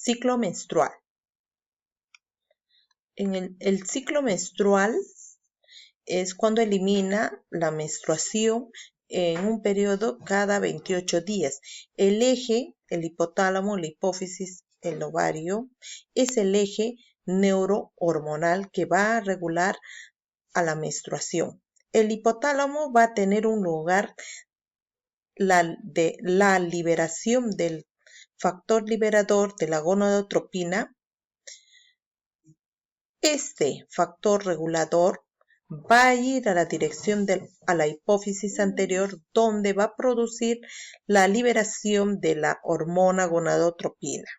Ciclo menstrual. En el ciclo menstrual es cuando elimina la menstruación en un periodo cada 28 días. El eje, el hipotálamo, la hipófisis, el ovario, es el eje neurohormonal que va a regular a la menstruación. El hipotálamo va a tener un lugar de la liberación del factor liberador de la gonadotropina. Este factor regulador va a ir a la dirección a la hipófisis anterior, donde va a producir la liberación de la hormona gonadotropina.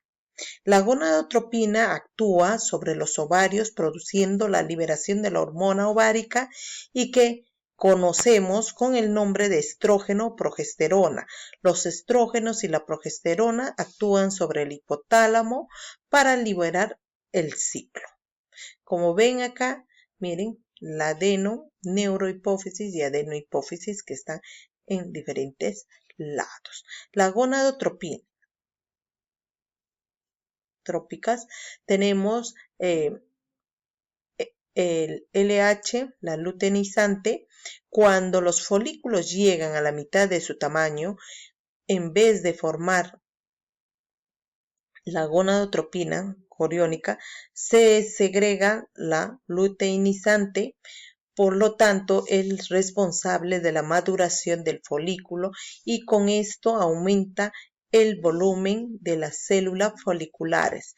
La gonadotropina actúa sobre los ovarios produciendo la liberación de la hormona ovárica y que conocemos con el nombre de estrógeno o progesterona. Los estrógenos y la progesterona actúan sobre el hipotálamo para liberar el ciclo. Como ven acá, miren, la adeno-neurohipófisis y adenohipófisis que están en diferentes lados. La gonadotropina trópicas, tenemos el LH, la luteinizante. Cuando los folículos llegan a la mitad de su tamaño, en vez de formar la gonadotropina coriónica, se segrega la luteinizante. Por lo tanto, es responsable de la maduración del folículo y con esto aumenta el volumen de las células foliculares.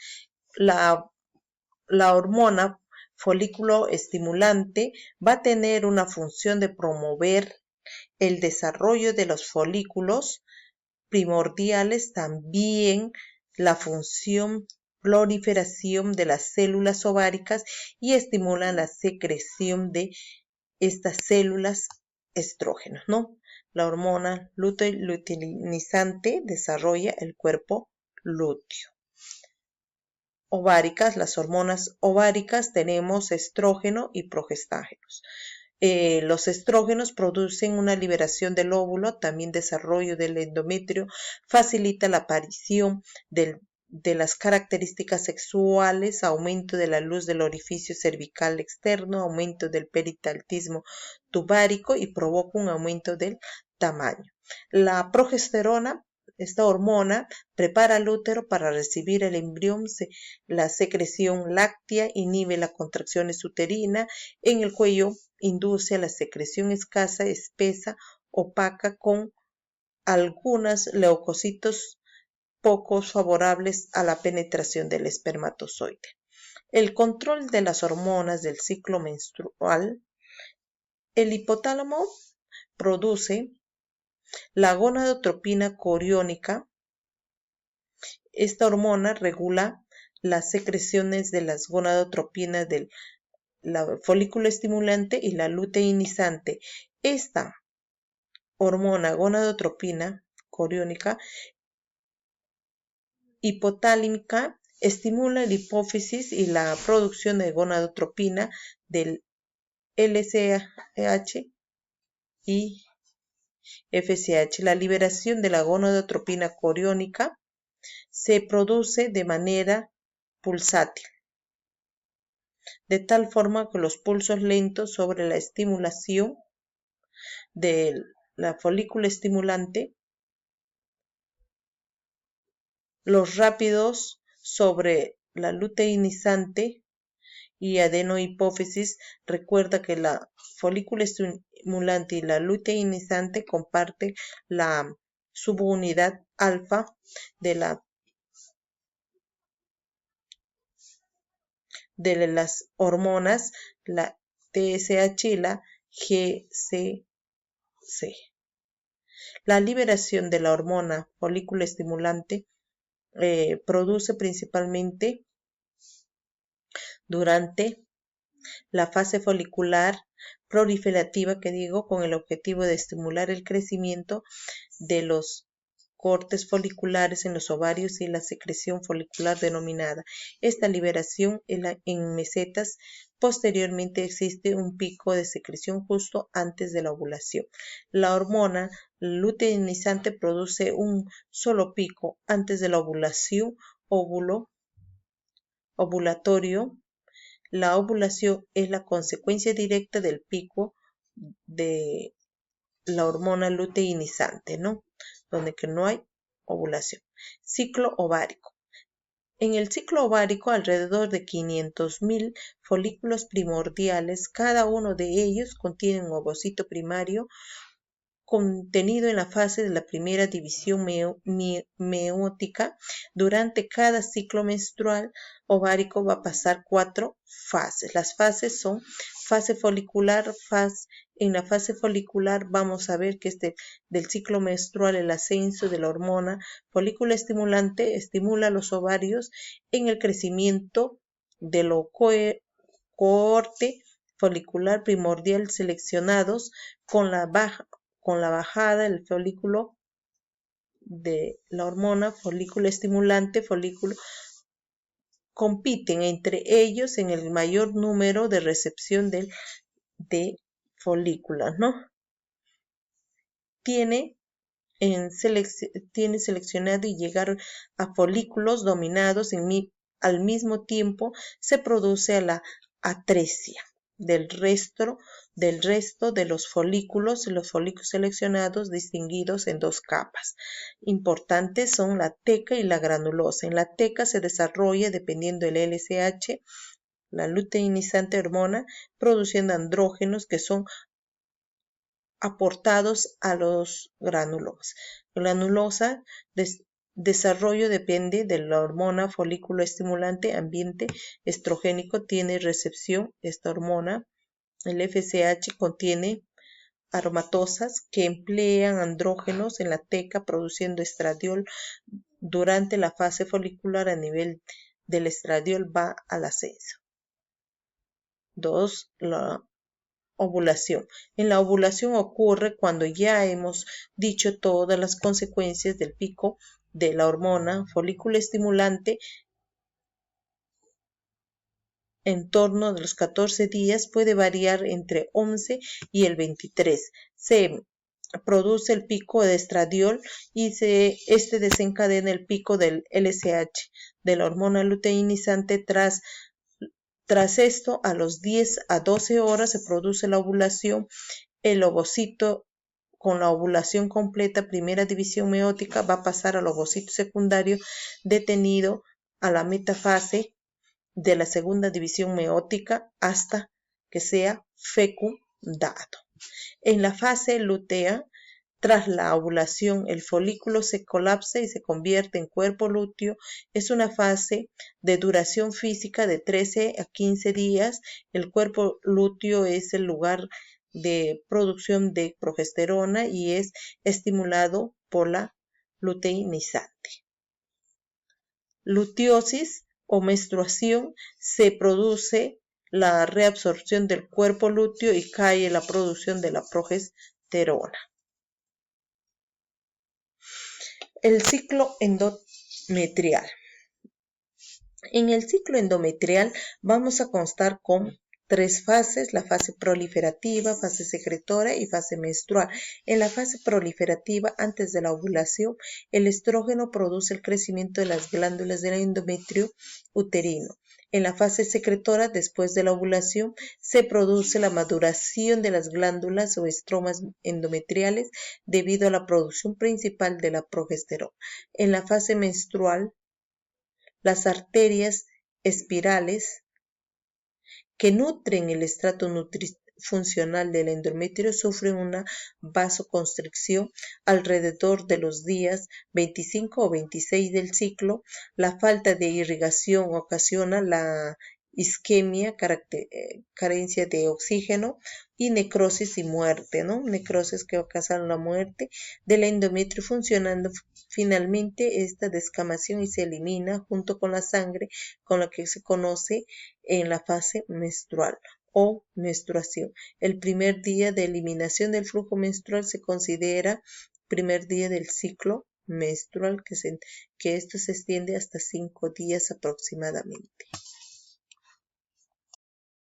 La hormona folículo estimulante va a tener una función de promover el desarrollo de los folículos primordiales, también la función proliferación de las células ováricas y estimulan la secreción de estas células estrógenos, ¿no? La hormona luteinizante desarrolla el cuerpo lúteo. Ováricas, las hormonas ováricas tenemos estrógeno y progestágenos. Los estrógenos producen una liberación del óvulo, también desarrollo del endometrio, facilita la aparición de las características sexuales, aumento de la luz del orificio cervical externo, aumento del peritáltismo tubárico y provoca un aumento del tamaño. La progesterona, esta hormona, prepara el útero para recibir el embrión, la secreción láctea inhibe la contracción uterina, en el cuello induce a la secreción escasa, espesa, opaca, con algunos leucocitos poco favorables a la penetración del espermatozoide. El control de las hormonas del ciclo menstrual. El hipotálamo produce la gonadotropina coriónica. Esta hormona regula las secreciones de las gonadotropinas del folículo estimulante y la luteinizante. Esta hormona gonadotropina coriónica hipotálica estimula la hipófisis y la producción de gonadotropina del LCH y FSH. La liberación de la gonadotropina coriónica se produce de manera pulsátil, de tal forma que los pulsos lentos sobre la estimulación de la folícula estimulante, los rápidos sobre la luteinizante y adenohipófisis. Recuerda que la folícula estimulante y la luteinizante comparten la subunidad alfa de las hormonas, la TSH y la GCC. La liberación de la hormona folículo estimulante produce principalmente durante la fase folicular proliferativa, con el objetivo de estimular el crecimiento de los cortes foliculares en los ovarios y la secreción folicular denominada. Esta liberación en mesetas. Posteriormente existe un pico de secreción justo antes de la ovulación. La hormona luteinizante produce un solo pico antes de la ovulación, óvulo ovulatorio. La ovulación es la consecuencia directa del pico de la hormona luteinizante, ¿no? Donde que no hay ovulación. Ciclo ovárico. En el ciclo ovárico, alrededor de 500.000 folículos primordiales, cada uno de ellos contiene un ovocito primario contenido en la fase de la primera división meótica. Durante cada ciclo menstrual ovárico va a pasar 4 fases. Las fases son fase folicular. En la fase folicular vamos a ver que del ciclo menstrual el ascenso de la hormona folículo estimulante estimula los ovarios en el crecimiento de lo cohorte folicular primordial seleccionados con la bajada del folículo de la hormona folículo estimulante, folículo, compiten entre ellos en el mayor número de recepción de folículos, ¿no? Tiene seleccionado y llegar a folículos dominados al mismo tiempo se produce la atresia del resto de los folículos seleccionados distinguidos en 2 capas. Importantes son la teca y la granulosa. En la teca se desarrolla, dependiendo del LSH, la luteinizante hormona, produciendo andrógenos que son aportados a los granulosa. Granulosa, desarrollo depende de la hormona folículo estimulante, ambiente estrogénico, tiene recepción esta hormona. El FSH contiene aromatosas que emplean andrógenos en la teca, produciendo estradiol. Durante la fase folicular, a nivel del estradiol va al ascenso. 2. La ovulación. En la ovulación ocurre cuando ya hemos dicho todas las consecuencias del pico de la hormona folículo estimulante. En torno de los 14 días, puede variar entre 11 y el 23. Se produce el pico de estradiol y este desencadena el pico del LSH, de la hormona luteinizante. Tras esto, a los 10 a 12 horas se produce la ovulación. El ovocito con la ovulación completa, primera división meótica, va a pasar al ovocito secundario detenido a la metafase de la segunda división meótica hasta que sea fecundado. En la fase lútea, tras la ovulación, el folículo se colapsa y se convierte en cuerpo lúteo. Es una fase de duración física de 13 a 15 días. El cuerpo lúteo es el lugar de producción de progesterona y es estimulado por la luteinizante. Luteosis o menstruación, se produce la reabsorción del cuerpo lúteo y cae la producción de la progesterona. El ciclo endometrial. En el ciclo endometrial vamos a constar con 3 fases: la fase proliferativa, fase secretora y fase menstrual. En la fase proliferativa, antes de la ovulación, el estrógeno produce el crecimiento de las glándulas del endometrio uterino. En la fase secretora, después de la ovulación, se produce la maduración de las glándulas o estromas endometriales debido a la producción principal de la progesterona. En la fase menstrual, las arterias espirales que nutren el estrato funcional del endometrio sufren una vasoconstricción alrededor de los días 25 o 26 del ciclo. La falta de irrigación ocasiona la isquemia, carencia de oxígeno y necrosis y muerte, ¿no? Necrosis que ocasiona la muerte del endometrio, funcionando finalmente esta descamación y se elimina junto con la sangre, con la que se conoce en la fase menstrual o menstruación. El primer día de eliminación del flujo menstrual se considera primer día del ciclo menstrual, que esto se extiende hasta 5 días aproximadamente.